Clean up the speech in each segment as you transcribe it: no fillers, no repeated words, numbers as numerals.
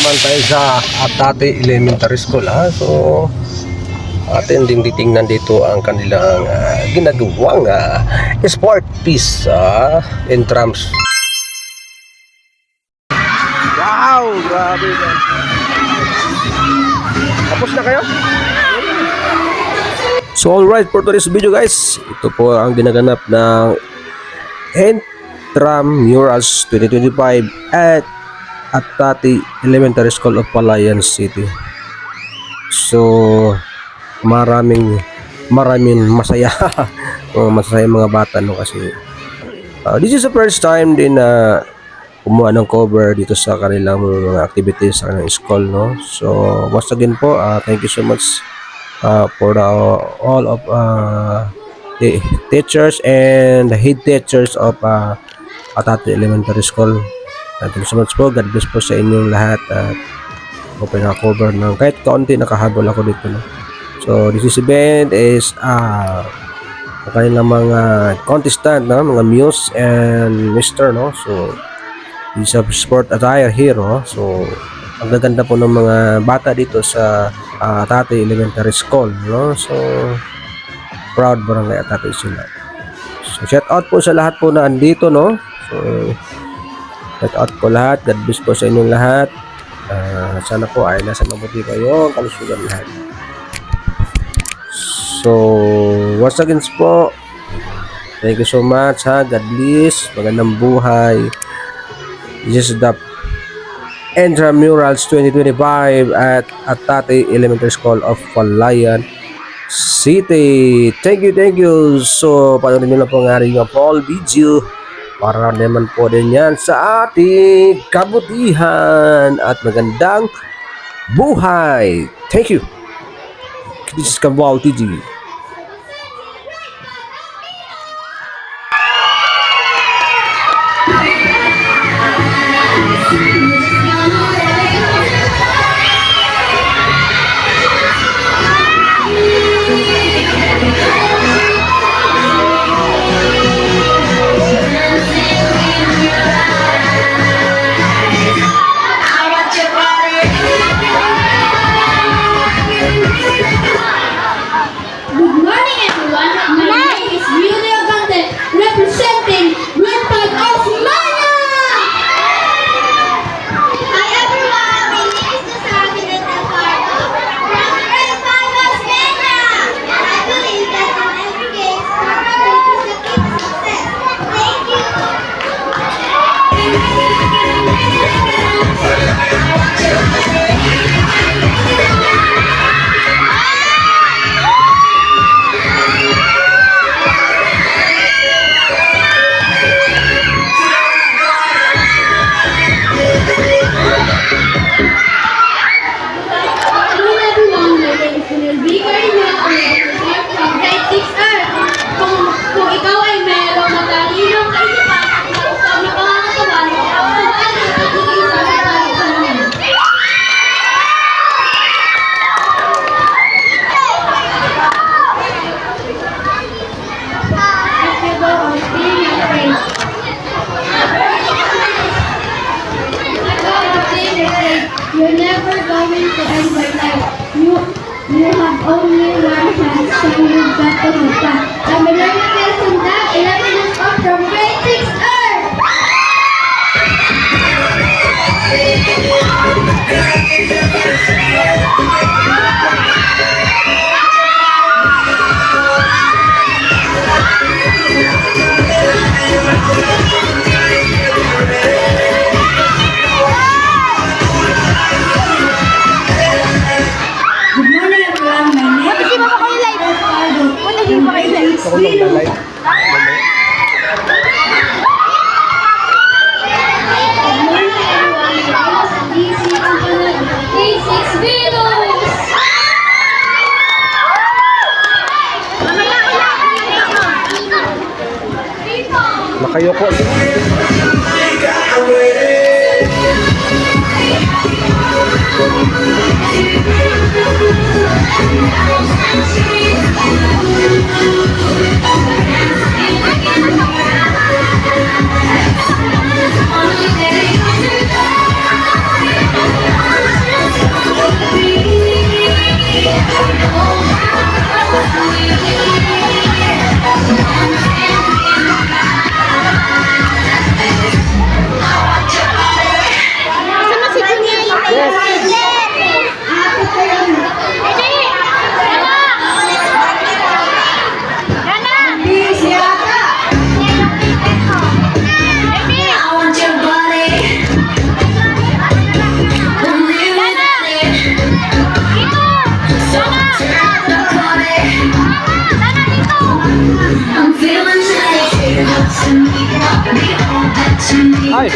naman tayo sa Atate Elementary School, ha. So atin din titingnan dito ang kanilang ginagawang sport piece in trams. Wow, grabe yan. Tapos na kayo? So alright, for today's video guys, ito po ang ginaganap ng Intramurals 2025 at Atate Elementary School of Palayan City. So maraming masaya masaya mga bata, no, kasi this is the first time din na kumuha ng cover dito sa kanilang mga activities sa kanilang school, no. So once again po, thank you so much for all of the teachers and the head teachers of Atate Elementary School. Thank you so much po. God bless po sa inyong lahat at ako pinaka-cover ng kahit kaunti, nakahabol ako dito, no. So this event is kanilang mga contestant, no? Mga Muse and Mr., no. So this is a sport attire here, no? So ang gaganda po ng mga bata dito sa Atate Elementary School, no. So proud barangay Atate sila. So shout out po sa lahat po na andito, no. So shout out po lahat. God bless po sa inyong lahat. Sana po ay nasa mabuti kayo, kalusugan lahat. So once again po, thank you so much, ha. God bless, magandang buhay. This is the Intramurals 2025 at Atate Elementary School of Palayan City. Thank you. So panoorin nyo lang po ang aking full video para naman po din yan sa ating kabutihan at magandang buhay. Thank you. This is Kambal TG. You're never going to end your life. You have only one chance, so you've got to have fun. I'm learning lesson that 11 is up from grade 6 Earth. Ako lang lalay. Nakayoko. Ay!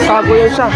Tago yung isa.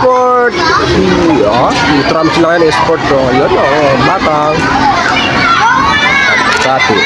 Sport! Tram sila ngayon, sport ko. Ayun, batang. Sati.